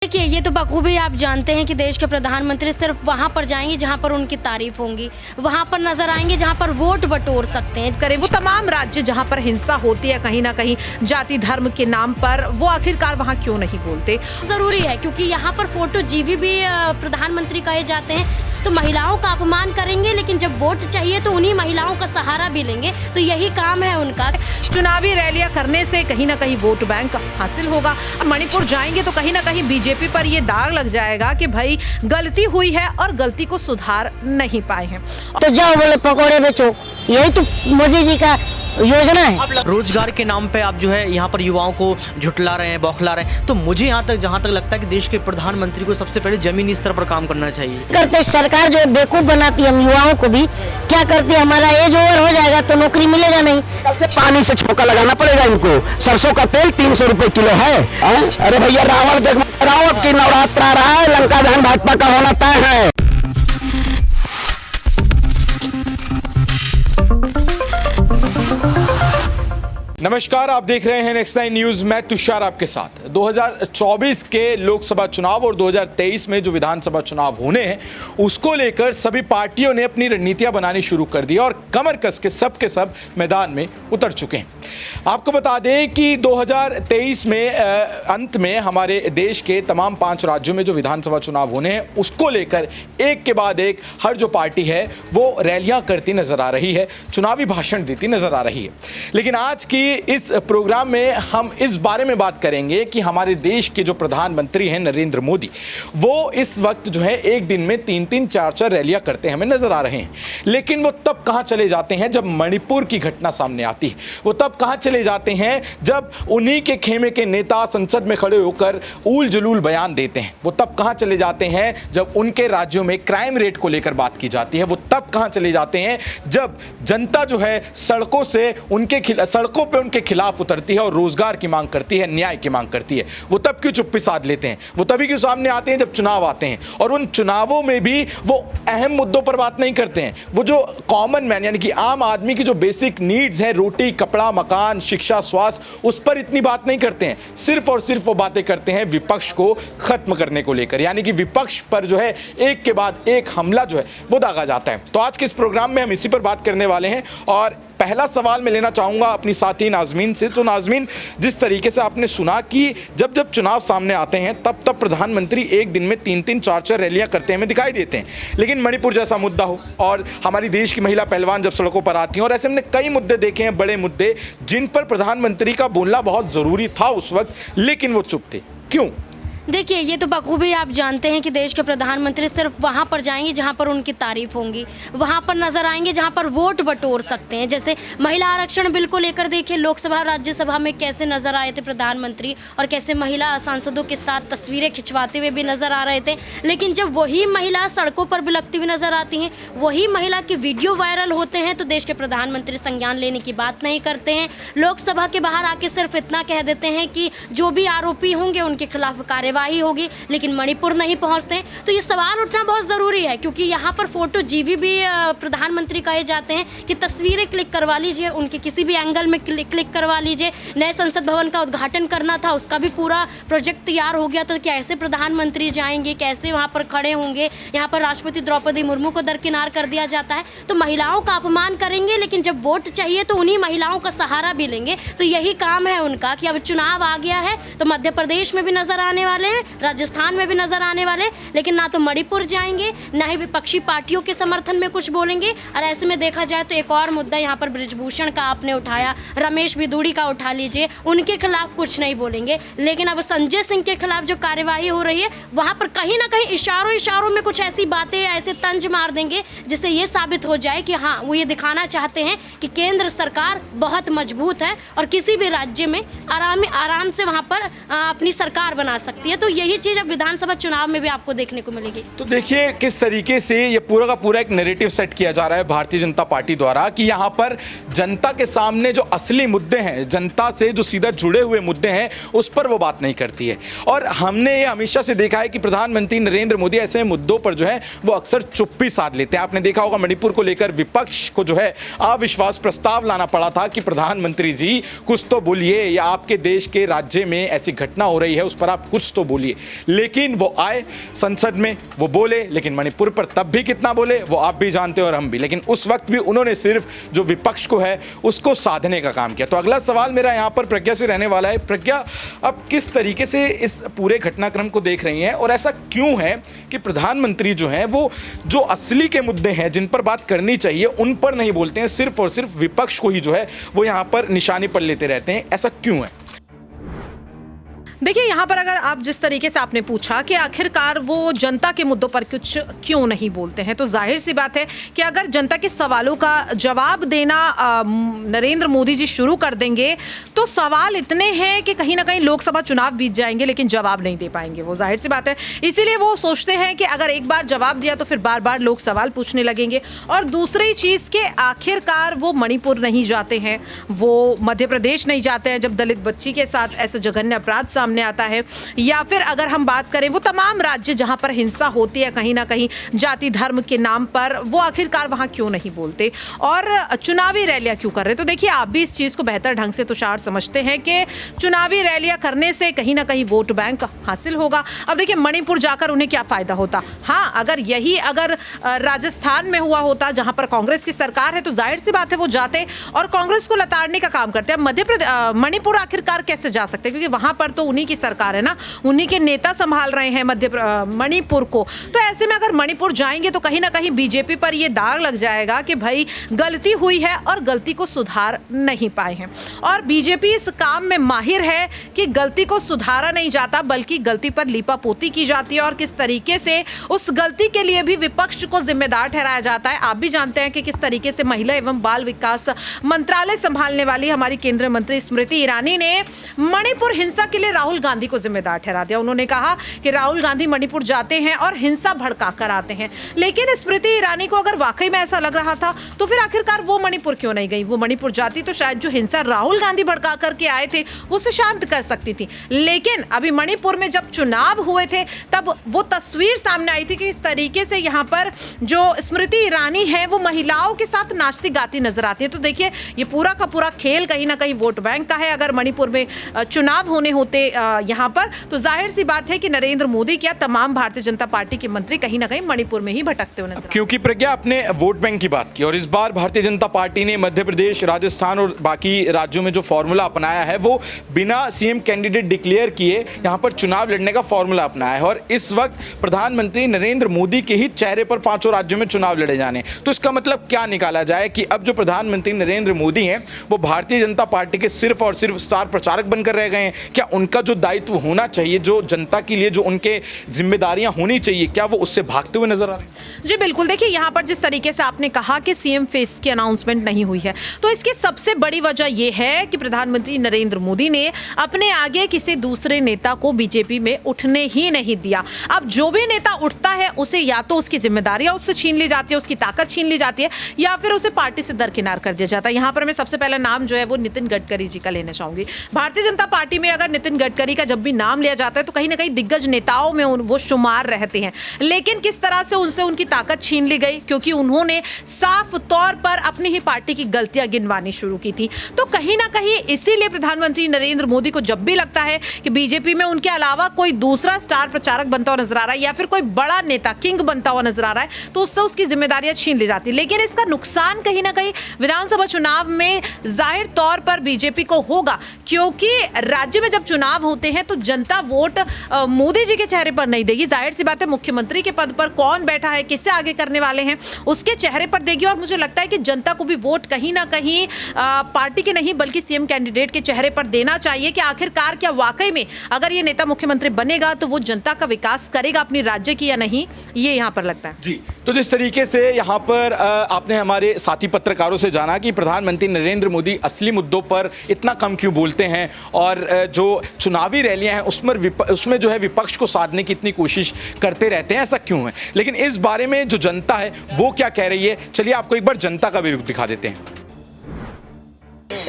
देखिए, ये तो बखूबी आप जानते हैं कि देश के प्रधानमंत्री सिर्फ वहाँ पर जाएंगे जहाँ पर उनकी तारीफ होंगी, वहाँ पर नजर आएंगे जहाँ पर वोट बटोर सकते हैं। करें वो तमाम राज्य जहाँ पर हिंसा होती है कहीं ना कहीं जाति धर्म के नाम पर, वो आखिरकार वहाँ क्यों नहीं बोलते? जरूरी है क्योंकि यहाँ पर फोटो जीवी भी प्रधानमंत्री कहे जाते हैं, तो महिलाओं का अपमान करेंगे, लेकिन जब वोट चाहिए तो उन्हीं महिलाओं का सहारा भी लेंगे। तो यही काम है उनका। चुनावी रैलियां करने से कहीं ना कहीं वोट बैंक हासिल होगा। अब मणिपुर जाएंगे तो कहीं ना कहीं बीजेपी पर ये दाग लग जाएगा कि भाई गलती हुई है और गलती को सुधार नहीं पाए हैं। तो जाओ बोले पकौड़े बेचो, यही तो मोदी जी का योजना है। रोजगार के नाम पे आप जो है यहाँ पर युवाओं को झुटला रहे हैं, बौखला रहे हैं। तो मुझे यहाँ तक जहाँ तक लगता है कि देश के प्रधानमंत्री को सबसे पहले जमीनी स्तर पर काम करना चाहिए। करते सरकार जो बेवकूफ बनाती है हम युवाओं को भी, क्या करती है, हमारा एज ओवर हो जाएगा तो नौकरी मिलेगा नहीं। सबसे पानी से छोका लगाना पड़ेगा इनको। सरसों का तेल 300 रुपए किलो है। अरे भैया रावण देख रहा हूँ कि नवरात्र आ रहा है, लंका दहन भाजपा का होना तय है। नमस्कार, आप देख रहे हैं नेक्स्ट 9 न्यूज। मैं तुषार आपके साथ। 2024 के लोकसभा चुनाव और 2023 में जो विधानसभा चुनाव होने हैं उसको लेकर सभी पार्टियों ने अपनी रणनीतियां बनानी शुरू कर दी और कमर कस के सब मैदान में उतर चुके हैं। आपको बता दें कि 2023 में अंत में हमारे देश के तमाम 5 राज्यों में जो विधानसभा चुनाव होने हैं उसको लेकर एक के बाद एक हर जो पार्टी है वो रैलियां करती नजर आ रही है, चुनावी भाषण देती नजर आ रही है। लेकिन आज की इस प्रोग्राम में हम इस बारे में बात करेंगे कि हमारे देश के जो प्रधानमंत्री हैं नरेंद्र मोदी, वो इस वक्त जो है एक दिन में 3-3, 4-4 रैलियां करते हमें नजर आ रहे हैं। लेकिन वो तब कहां चले जाते हैं जब मणिपुर की घटना सामने आती है। वो तब कहां चले जाते हैं जब उन्हीं के खेमे के नेता संसद में खड़े होकर ऊल जुलूल बयान देते हैं। वो तब कहां चले जाते हैं जब उनके राज्यों में क्राइम रेट को लेकर बात की जाती है। वो तब कहां चले जाते हैं जब जनता जो है सड़कों से सड़कों पे उनके खिलाफ उतरती है और रोजगार की मांग करती है, न्याय की मांग करती है। वो तब क्यों चुप्पी साध लेते हैं? वो तभी क्यों सामने आते हैं जब चुनाव आते हैं और उन चुनावों में भी वो अहम मुद्दों पर बात नहीं करते हैं। वो जो कॉमन मैन यानी कि आम आदमी की जो बेसिक नीड्स हैं, रोटी, कपड़ा, मकान, शिक्षा, स्वास्थ्य, उस पर इतनी बात नहीं करते हैं। सिर्फ और सिर्फ वो बातें करते हैं विपक्ष को खत्म करने को लेकर, यानी कि विपक्ष पर जो है एक के बाद एक हमला जो है वो दागा जाता है। तो आज के इस प्रोग्राम में हम इसी पर बात करने वाले हैं और पहला सवाल मैं लेना चाहूंगा अपनी साथी नाजमीन से। तो नाजमीन, जिस तरीके से आपने सुना कि जब जब चुनाव सामने आते हैं तब तब प्रधानमंत्री एक दिन में 3-3, 4-4 रैलियां करते हमें दिखाई देते हैं, लेकिन मणिपुर जैसा मुद्दा हो और हमारी देश की महिला पहलवान जब सड़कों पर आती हैं, और ऐसे हमने कई मुद्दे देखे हैं, बड़े मुद्दे जिन पर प्रधानमंत्री का बोलना बहुत ज़रूरी था उस वक्त, लेकिन वो चुप थे। क्यों? देखिए, ये तो बखूबी आप जानते हैं कि देश के प्रधानमंत्री सिर्फ वहाँ पर जाएंगे जहाँ पर उनकी तारीफ होंगी, वहाँ पर नजर आएंगे जहाँ पर वोट बटोर सकते हैं। जैसे महिला आरक्षण बिल को लेकर देखिए लोकसभा राज्यसभा में कैसे नजर आए थे प्रधानमंत्री और कैसे महिला सांसदों के साथ तस्वीरें खिंचवाते हुए भी नजर आ रहे थे। लेकिन जब वही महिला सड़कों पर बिलखती हुई नजर आती हैं, वही महिला के वीडियो वायरल होते हैं, तो देश के प्रधानमंत्री संज्ञान लेने की बात नहीं करते हैं। लोकसभा के बाहर आके सिर्फ इतना कह देते हैं कि जो भी आरोपी होंगे उनके खिलाफ कार्यवाही होगी, लेकिन मणिपुर नहीं पहुंचते। तो ये सवाल उठना बहुत जरूरी है क्योंकि यहाँ पर फोटो जीवी भी प्रधानमंत्री कहे जाते हैं कि तस्वीरें क्लिक करवा लीजिए, उनके किसी भी एंगल में क्लिक करवा लीजिए। नए संसद भवन का उद्घाटन करना था, उसका भी पूरा प्रोजेक्ट तैयार हो गया, तो कैसे प्रधानमंत्री जाएंगे, कैसे वहाँ पर खड़े होंगे? यहाँ पर राष्ट्रपति द्रौपदी मुर्मू को दरकिनार कर दिया जाता है। तो महिलाओं का अपमान करेंगे, लेकिन जब वोट चाहिए तो उन्हीं महिलाओं का सहारा भी लेंगे। तो यही काम है उनका कि अब चुनाव आ गया है तो मध्य प्रदेश में भी नजर आने वाले, राजस्थान में भी नजर आने वाले, लेकिन ना तो मणिपुर जाएंगे ना ही विपक्षी पार्टियों के समर्थन में कुछ बोलेंगे। और ऐसे में देखा जाए तो एक और मुद्दा यहाँ पर ब्रिजभूषण का आपने उठाया, रमेश बिधूड़ी का उठा लीजिए, उनके खिलाफ कुछ नहीं बोलेंगे। लेकिन अब संजय सिंह के खिलाफ जो कार्यवाही हो रही है वहाँ पर कहीं ना कहीं इशारों में कुछ ऐसी बातें ऐसे तंज मार देंगे जिससे ये साबित हो जाए कि हाँ, वो ये दिखाना चाहते हैं कि केंद्र सरकार बहुत मजबूत है और किसी भी राज्य में आराम से वहाँ पर अपनी सरकार बना सकती है। तो यही चीज अब विधानसभा चुनाव में भी आपको देखने को मिलेगी। तो देखिए किस तरीके से ये पूरा का पूरा एक नैरेटिव सेट किया जा रहा है भारतीय जनता पार्टी द्वारा कि यहाँ पर जनता के सामने जो असली मुद्दे हैं, जनता से जो सीधा जुड़े हुए मुद्दे हैं, उस पर वो बात नहीं करती है। और हमने ये हमेशा से देखा है कि प्रधानमंत्री नरेंद्र मोदी ऐसे मुद्दों पर जो है वो अक्सर चुप्पी साध लेते हैं। आपने देखा होगा मणिपुर को लेकर विपक्ष को जो है अविश्वास प्रस्ताव लाना पड़ा था कि प्रधानमंत्री जी कुछ तो बोलिए, या आपके देश के राज्य में ऐसी घटना हो रही है उस पर आप कुछ तो तो बोलिए। लेकिन वो आए संसद में, वो बोले, लेकिन मणिपुर पर तब भी कितना बोले वो आप भी जानते हो और हम भी। लेकिन उस वक्त भी उन्होंने सिर्फ जो विपक्ष को है उसको साधने का काम किया। तो अगला सवाल मेरा यहाँ पर प्रज्ञा से रहने वाला है। प्रज्ञा, अब किस तरीके से इस पूरे घटनाक्रम को देख रही हैं और ऐसा क्यों है कि प्रधानमंत्री जो हैं वो जो असली के मुद्दे हैं जिन पर बात करनी चाहिए उन पर नहीं बोलते हैं, सिर्फ और सिर्फ विपक्ष को ही जो है वो यहाँ पर निशाने पर लेते रहते हैं, ऐसा क्यों है? देखिए, यहाँ पर अगर आप जिस तरीके से आपने पूछा कि आखिरकार वो जनता के मुद्दों पर कुछ क्यों नहीं बोलते हैं, तो जाहिर सी बात है कि अगर जनता के सवालों का जवाब देना नरेंद्र मोदी जी शुरू कर देंगे तो सवाल इतने हैं कि कहीं ना कहीं लोकसभा चुनाव बीत जाएंगे लेकिन जवाब नहीं दे पाएंगे वो, जाहिर सी बात है। इसीलिए वो सोचते हैं कि अगर एक बार जवाब दिया तो फिर बार बार लोग सवाल पूछने लगेंगे। और दूसरी चीज़ के आखिरकार वो मणिपुर नहीं जाते हैं, वो मध्य प्रदेश नहीं जाते हैं जब दलित बच्ची के साथ ऐसे जघन्य अपराध सामने आता है, या फिर अगर हम बात करें वो तमाम राज्य जहां पर हिंसा होती है कहीं ना कहीं जाति धर्म के नाम पर, वो आखिरकार वहां क्यों नहीं बोलते और चुनावी रैलियां क्यों कर रहे। तो देखिए, आप भी इस चीज को बेहतर ढंग से तुषार समझते हैं कि चुनावी रैलियां करने से कहीं ना कहीं वोट बैंक हासिल होगा। अब देखिए, मणिपुर जाकर उन्हें क्या फायदा होता। हाँ, अगर राजस्थान में हुआ होता जहां पर कांग्रेस की सरकार है तो जाहिर सी बात है वो जाते और कांग्रेस को लताड़ने का काम करते हैं। मणिपुर आखिरकार कैसे जा सकते हैं, क्योंकि वहां पर तो उन्हीं की सरकार है ना, उन्हीं के नेता संभाल रहे हैं मणिपुर को। तो ऐसे में अगर मणिपुर जाएंगे तो कहीं ना कहीं बीजेपी पर यह दाग लग जाएगा कि भाई गलती हुई है और गलती को सुधार नहीं पाए हैं। और बीजेपी इस काम में माहिर है कि गलती को सुधारा नहीं जाता बल्कि गलती पर लीपापोती की जाती है और किस तरीके से उस गलती के लिए भी विपक्ष को जिम्मेदार ठहराया जाता है। आप भी जानते हैं कि किस तरीके से महिला एवं बाल विकास मंत्रालय संभालने वाली हमारी केंद्रीय मंत्री स्मृति ईरानी ने मणिपुर हिंसा के लिए राहुल गांधी को जिम्मेदार ठहरा दिया। उन्होंने कहा कि राहुल गांधी मणिपुर जाते हैं और हिंसा भड़का कर आते हैं। लेकिन स्मृति ईरानी को अगर वाकई में ऐसा लग रहा था तो फिर आखिरकार वो मणिपुर क्यों नहीं गई। वो मणिपुर जाती तो शायद जो हिंसा राहुल गांधी भड़का करके आए थे उसे शांत कर सकती थी। लेकिन अभी मणिपुर में जब चुनाव हुए थे तब वो तस्वीर सामने आई थी कि इस तरीके से यहाँ पर जो स्मृति ईरानी है वो महिलाओं के साथ नाचती गाती नजर आती है। तो देखिए, ये पूरा का पूरा खेल कहीं ना कहीं वोट बैंक का है। अगर मणिपुर में चुनाव होने होते यहाँ पर तो जाहिर सी बात है कि नरेंद्र मोदी क्या तमाम भारतीय जनता पार्टी के मंत्री कहीं ना कहीं मणिपुर में ही भटकते हुए नजर। क्योंकि प्रज्ञा, आपने वोट बैंक की बात की और इस बार भारतीय जनता पार्टी ने मध्य प्रदेश, राजस्थान और बाकी राज्यों में जो फॉर्मूला अपनाया है वो बिना सीएम कैंडिडेट डिक्लेयर किए यहाँ पर चुनाव लड़ने का फॉर्मूला अपनाया है। और इस वक्त प्रधानमंत्री नरेंद्र मोदी के ही चेहरे पर पांचों राज्यों में चुनाव लड़े जाने। तो इसका मतलब क्या निकाला जाए कि अब जो प्रधानमंत्री नरेंद्र मोदी हैं वो भारतीय जनता पार्टी के सिर्फ और सिर्फ स्टार प्रचारक बनकर रह गए हैं? क्या उनका जो दायित्व होना चाहिए, जो जनता के लिए जो उनके जिम्मेदारियां होनी चाहिए, क्या वो उससे भागते हुए नजर आ रहे हैं? जी बिल्कुल। देखिए, यहाँ पर जिस तरीके से आपने कहा कि सीएम फेस की अनाउंसमेंट नहीं हुई है तो इसकी सबसे बड़ी वजह यह है कि प्रधानमंत्री नरेंद्र मोदी ने अपने आगे किसी दूसरे नेता को बीजेपी में उठने ही नहीं दिया। अब जो भी नेता उठता है उसे या तो उसकी जिम्मेदारियां उससे छीन ली जाती है, उसकी ताकत छीन ली जाती है, या फिर उसे पार्टी से दरकिनार कर दिया जाता है। यहाँ पर मैं सबसे पहला नाम जो है वो नितिन गडकरी जी का लेना चाहूंगी। भारतीय जनता पार्टी में अगर नितिन गडकरी का जब भी नाम लिया जाता है तो कहीं ना कहीं दिग्गज नेताओं में वो शुमार रहते हैं। लेकिन किस तरह से उनसे उनकी ताकत छीन ली गई, क्योंकि उन्होंने साफ तौर पर अपनी ही पार्टी की गलतियां गिनवानी शुरू की थी। तो कहीं ना कहीं इसीलिए प्रधानमंत्री नरेंद्र मोदी को जब भी लगता है कि बीजेपी में उनके अलावा कोई दूसरा स्टार प्रचारक बनता हुआ नजर आ रहा है या फिर कोई बड़ा नेता किंग बनता हुआ नजर आ रहा है तो उससे उसकी जिम्मेदारियां छीन ली जाती। लेकिन इसका नुकसान कहीं ना कहीं विधानसभा चुनाव में जाहिर तौर पर बीजेपी को होगा, क्योंकि राज्य में जब चुनाव होते हैं तो जनता वोट मोदी जी के चेहरे पर नहीं देगी। जाहिर सी बात है, मुख्यमंत्री के पद पर कौन बैठा है, किससे आगे करने वाले हैं, उसके चेहरे पर देगी। और मुझे लगता है कि जनता को भी वोट कहीं ना कहीं पार्टी के नहीं बल्कि सीएम कैंडिडेट के चेहरे पर देना चाहिए कि आखिरकार क्या वाकई में अगर ये नेता मुख्यमंत्री बनेगा तो वो जनता का विकास करेगा अपनी राज्य की या नहीं, ये यहाँ पर लगता है। जी, तो जिस तरीके से यहाँ पर आपने हमारे साथी पत्रकारों से जाना कि प्रधानमंत्री नरेंद्र मोदी असली मुद्दों पर इतना कम क्यों बोलते हैं और जो चुनावी रैलियां हैं उसमें जो है विपक्ष को साधने की इतनी कोशिश करते रहते हैं, ऐसा क्यों है? लेकिन इस बारे में जो जनता है वो क्या कह रही है, चलिए आपको एक बार जनता का भी रुख दिखा देते हैं।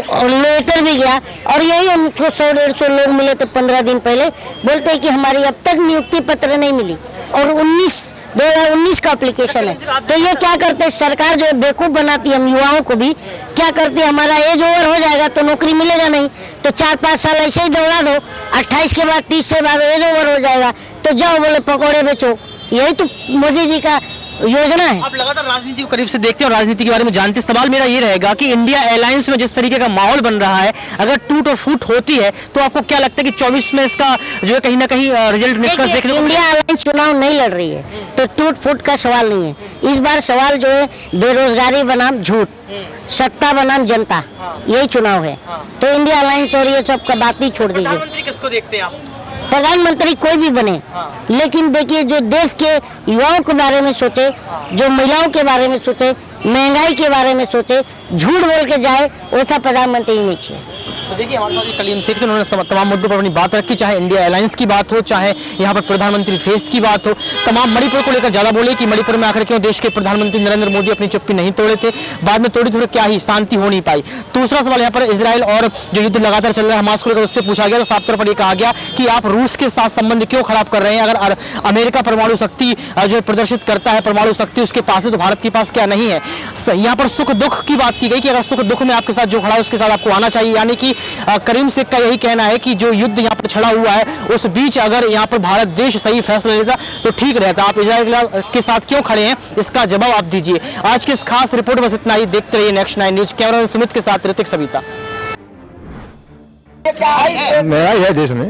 और लेटर भी गया और यही हमको 100-150 लोग मिले थे 15 दिन पहले, बोलते हैं कि हमारी अब तक नियुक्ति पत्र नहीं मिली और 2019 का एप्लीकेशन है। तो ये क्या करते हैं, सरकार जो बेवकूफ़ बनाती है हम युवाओं को भी, क्या करती है, हमारा एज ओवर हो जाएगा तो नौकरी मिलेगा नहीं, तो 4-5 साल ऐसे ही दौड़ा दो, 28 के बाद 30 से बाद एज ओवर हो जाएगा, तो जाओ बोले पकौड़े बेचो। यही तो मोदी जी का योजना है। आप लगातार राजनीति को करीब से देखते हैं और राजनीति के बारे में जानते हैं। सवाल मेरा ये रहेगा कि इंडिया अलायंस में जिस तरीके का माहौल बन रहा है, अगर टूट और फूट होती है तो आपको क्या लगता है कि 24 में इसका जो है कहीं ना कहीं रिजल्ट निष्कर्ष देखने को इंडिया अलायंस चुनाव नहीं लड़ रही है तो टूट फूट का सवाल नहीं है। इस बार सवाल जो है बेरोजगारी बनाम झूठ, सत्ता बनाम जनता, यही चुनाव है। तो इंडिया अलायंस और ये सब का बात ही छोड़ दीजिए। प्रधानमंत्री किसको देखते हैं आप? प्रधानमंत्री कोई भी बने, लेकिन देखिए जो देश के युवाओं के बारे में सोचे, जो महिलाओं के बारे में सोचे, महंगाई के बारे में सोचे, झूठ बोल के जाए, वैसा प्रधानमंत्री नहीं चाहिए। तो देखिए हमारे साथ कलीम शेख थे, उन्होंने तमाम मुद्दों पर अपनी बात रखी, चाहे इंडिया अलायंस की बात हो, चाहे यहाँ पर प्रधानमंत्री फेस की बात हो। तमाम मणिपुर को लेकर ज्यादा बोले कि मणिपुर में आखिर क्यों देश के प्रधानमंत्री नरेंद्र मोदी अपनी चुप्पी नहीं तोड़े थे, बाद में तोड़ी थोड़ी क्या ही शांति हो नहीं पाई। दूसरा सवाल यहाँ पर इजराइल और जो युद्ध लगातार चल रहा है हमास को लेकर, उससे पूछा गया तो साफ तौर पर यह कहा गया कि आप रूस के साथ संबंध क्यों खराब कर रहे हैं? अगर अमेरिका परमाणु शक्ति जो है प्रदर्शित करता है, परमाणु शक्ति उसके पास है, तो भारत के पास क्या नहीं है? यहाँ पर सुख दुख की बात की गई कि अगर सुख दुख में आपके साथ जो खड़ा है उसके साथ आपको आना चाहिए, यानी कि करीम शेख का यही कहना है कि जो युद्ध यहाँ पर छड़ा हुआ है उस बीच अगर यहाँ पर भारत देश सही फैसला लेता तो ठीक रहता। आप इजराइल के साथ क्यों खड़े हैं, इसका जवाब आप दीजिए। आज की इस खास रिपोर्ट बस इतना ही। देखते रहिए नेक्स्ट 9 न्यूज। कैमरा सुमित के साथ ऋतिक सविता। नया है देश में,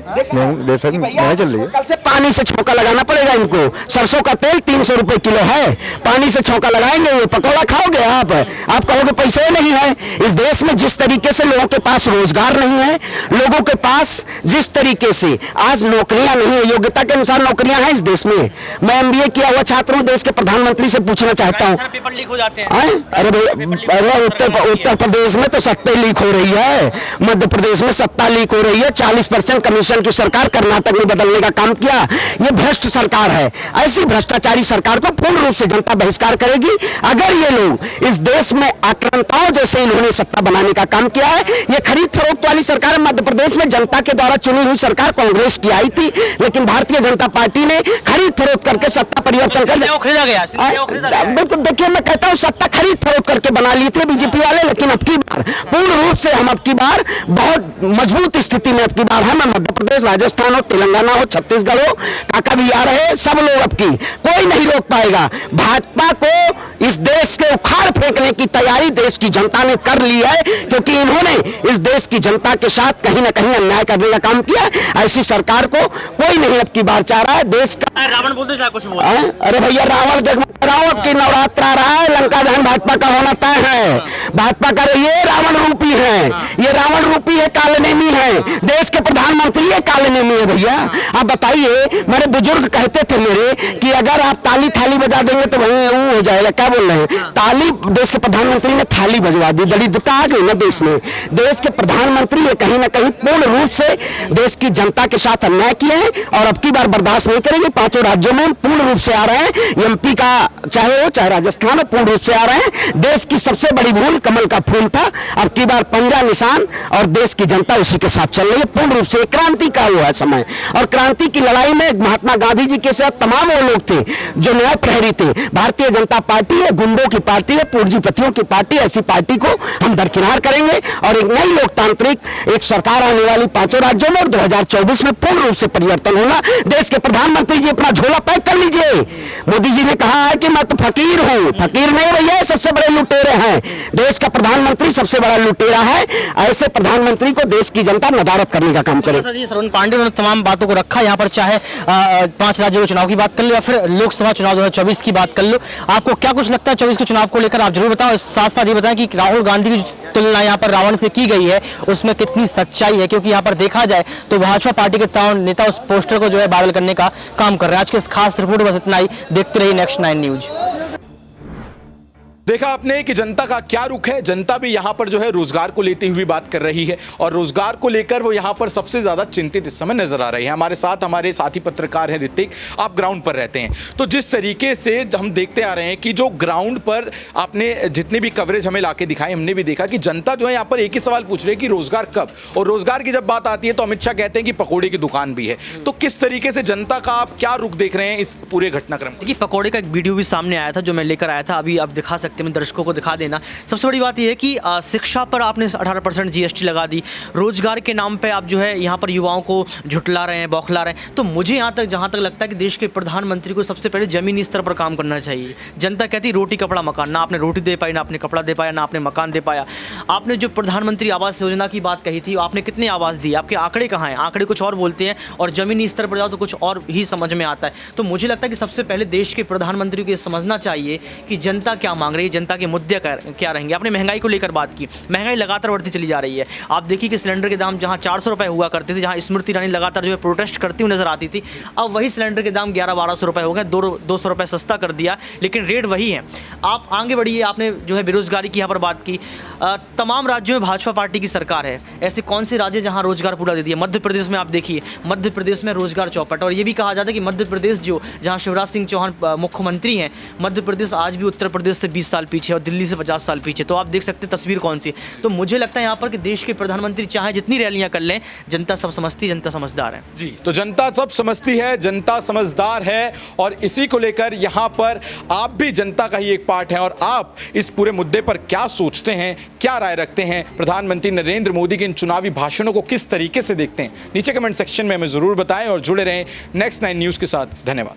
देश में नया चल रही है। कल से पानी से छौंका लगाना पड़ेगा इनको। सरसों का तेल 300 रुपए किलो है, पानी से छौंका लगाएंगे, ये पकौड़ा खाओगे आप कहोगे पैसे नहीं है। इस देश में जिस तरीके से लोगों के पास रोजगार नहीं है, लोगों के पास जिस तरीके से आज नौकरियां नहीं है, योग्यता के अनुसार नौकरियां हैं इस देश में। मैं MBA किया हुआ छात्र हूं, देश के प्रधानमंत्री से पूछना चाहता हूँ। पेपर लीक हो जाते हैं। अरे भाई उत्तर प्रदेश में तो सत्ता लीक हो रही है, मध्य प्रदेश में सत्ता लीक हो रही है। 40% कमीशन की सरकार कर्नाटक में बदलने का काम किया। ये भ्रष्ट सरकार है। ऐसी भ्रष्टाचारी सरकार को पूर्ण रूप से जनता बहिष्कार करेगी। अगर ये लोग इस देश में आक्रांताओं जैसे इन्होंने सत्ता बनाने का काम किया है, ये खरीद फरोख्त वाली सरकार मध्य प्रदेश में जनता के द्वारा चुनी हुई सरकार कांग्रेस की आई थी, लेकिन भारतीय जनता पार्टी ने खरीद फरोख्त करके सत्ता परिवर्तन कर खरीदा गया। बिल्कुल, देखिए मैं कहता हूँ सत्ता खरीद फरोख्त करके बना ली थी बीजेपी वाले, लेकिन अब की बार पूर्ण रूप से हम अब की बार बहुत मजबूत स्थिति में अब की बार है। मैं मध्य प्रदेश, राजस्थान हो, तेलंगाना हो, छत्तीसगढ़ हो, काका भी आ रहे, सब लोग अब की कोई नहीं रोक पाएगा। भाजपा को इस देश के उखाड़ फेंकने की तैयारी देश की जनता ने कर ली है, क्योंकि इन्होंने इस देश की जनता के साथ कहीं ना कहीं अन्याय करने का काम किया। ऐसी सरकार को कोई नहीं अब की बार चाह रहा है। देश का रावण बोलते चाहे कुछ बोल। अरे भैया रावण देख रावण की नवरात्र आ रहा है, लंका दहन भाजपा का होना तय है। भाजपा का ये रावण रूपी है, ये रावण रूपी है, कालनेमी है, देश के प्रधानमंत्री ये कालनेमी है। भैया आप बताइए, मेरे बुजुर्ग कहते थे मेरे कि अगर आप ताली थाली बजा देंगे तो वही वो हो जाएगा। क्या बोल रहे हैं? ताली देश के प्रधानमंत्री ने थाली बजवा दी। दरिद्रता आ गई ना देश में। देश के प्रधानमंत्री ये कहीं ना कहीं पूर्ण रूप से देश की जनता के साथ अन्याय किए हैं और अब की बार बर्दाश्त नहीं करेंगे। 5 राज्यों में पूर्ण रूप से आ रहे हैं। MP का चाहे हो चाहे राजस्थान हो, पूर्ण रूप से आ रहे हैं। देश की सबसे बड़ी भूल कमल का फूल था, अब की बार पंजा निशान और देश की जनता उसी के साथ चल रही है। पूर्ण रूप से क्रांति का हुआ है समय, और क्रांति की लड़ाई में महात्मा गांधी जी के साथ तमाम वो लोग थे जो न्याय प्रहरी थे। भारतीय जनता पार्टी है, गुंडों की पार्टी है, पूंजीपतियों की पार्टी। ऐसी पार्टी को हम दरकिनार करेंगे और एक नई लोकतांत्रिक एक सरकार आने वाली 5 राज्यों में, और 2024 में पूर्ण रूप से परिवर्तन होना। देश के प्रधानमंत्री जी अपना झोला पैक कर लीजिए। मोदी जी ने कहा है कि मैं तो फकीर हूं। फकीर नहीं भैया, सबसे बड़े लुटेरे हैं। देश का प्रधानमंत्री सबसे बड़ा लुटेरा है। ऐसे प्रधानमंत्री को देश की जनता नदारत करने का काम करे। श्रवण पांडे ने तमाम बातों को रखा यहाँ पर, चाहे 5 राज्यों के चुनाव की बात कर लो या फिर लोकसभा चुनाव 2024 की बात कर लो। आपको क्या कुछ लगता है 24 के चुनाव को लेकर? आप जरूर बताओ। साथ साथ ये बताएं कि राहुल गांधी की तुलना यहाँ पर रावण से की गई है, उसमें कितनी सच्चाई है? क्योंकि यहाँ पर देखा जाए तो भाजपा पार्टी के तमाम नेता उस पोस्टर को जो है वायरल करने का काम कर रहे हैं। आज के इस खास रिपोर्ट बस इतना ही। देखते रहिए नेक्स्ट 9 न्यूज। देखा आपने कि जनता का क्या रुख है। जनता भी यहाँ पर जो है रोजगार को लेते हुए बात कर रही है, और रोजगार को लेकर वो यहाँ पर सबसे ज्यादा चिंतित इस समय नजर आ रही है। हमारे साथ हमारे साथी पत्रकार हैं ऋतिक, आप ग्राउंड पर रहते हैं, तो जिस तरीके से हम देखते आ रहे हैं कि जो ग्राउंड पर आपने जितने भी कवरेज हमें लाके दिखाए, हमने भी देखा कि जनता जो है यहाँ पर एक ही सवाल पूछ रही है कि रोजगार कब। और रोजगार की जब बात आती है तो अमित शाह कहते हैं कि पकौड़े की दुकान भी है। तो किस तरीके से जनता का आप क्या रुख देख रहे हैं इस पूरे घटनाक्रम? देखिए, पकौड़े का एक वीडियो भी सामने आया था जो मैं लेकर आया था, अभी आप दिखा सकते हैं माध्यम में दर्शकों को दिखा देना। सबसे बड़ी बात यह है कि शिक्षा पर आपने 18% GST लगा दी, रोजगार के नाम पे आप जो है यहाँ पर युवाओं को झुटला रहे हैं, बौखला रहे हैं। तो मुझे यहाँ तक जहाँ तक लगता है कि देश के प्रधानमंत्री को सबसे पहले ज़मीनी स्तर पर काम करना चाहिए। जनता कहती है रोटी कपड़ा मकान, ना आपने रोटी दे पाई, ना आपने कपड़ा दे पाया, ना आपने मकान दे पाया। आपने जो प्रधानमंत्री आवास योजना की बात कही थी, आपने कितने आवास दिए, आपके आंकड़े कहाँ हैं? आंकड़े कुछ और बोलते हैं और ज़मीनी स्तर पर जाओ तो कुछ और ही समझ में आता है। तो मुझे लगता है कि सबसे पहले देश के प्रधानमंत्री को ये समझना चाहिए कि जनता क्या मांग रही है, जनता के मुद्दे क्या रहेंगे। आपने महंगाई को लेकर बात की, महंगाई लगातार बढ़ती चली जा रही है। आप देखिए कि सिलेंडर के दाम जहां 400 रुपये हुआ करते थे, जहां स्मृति ईरानी लगातार जो है प्रोटेस्ट करती हुई नजर आती थी, अब वही सिलेंडर के दाम 1100-1200 रुपये हो गए, 200 रुपये सस्ता कर दिया, लेकिन रेट वही है। आप आगे बढ़िए, आपने जो है बेरोजगारी की यहाँ पर बात की। तमाम राज्यों में भाजपा पार्टी की सरकार है, ऐसे कौन से राज्य जहाँ रोजगार पूरा दे दिया? मध्य प्रदेश में आप देखिए, मध्य प्रदेश में रोजगार चौपट। और ये भी कहा जाता है कि मध्य प्रदेश जहाँ शिवराज सिंह चौहान मुख्यमंत्री हैं, मध्य प्रदेश आज भी उत्तर प्रदेश से 20 साल पीछे और दिल्ली से 50 साल पीछे। तो आप देख सकते हैं तस्वीर कौन सी। तो मुझे लगता है यहाँ पर कि देश के प्रधानमंत्री चाहे जितनी रैलियां कर लें, जनता सब समझती है, जनता समझदार है। जी, तो जनता सब समझती है, जनता समझदार है, और इसी को लेकर यहाँ पर आप भी जनता का ही एक पार्ट है। और आप इस पूरे मुद्दे पर क्या सोचते हैं, क्या राय रखते हैं, प्रधानमंत्री नरेंद्र मोदी के इन चुनावी भाषणों को किस तरीके से देखते हैं, नीचे कमेंट सेक्शन में हमें जरूर बताएं और जुड़े रहें नेक्स्ट 9 न्यूज़ के साथ। धन्यवाद।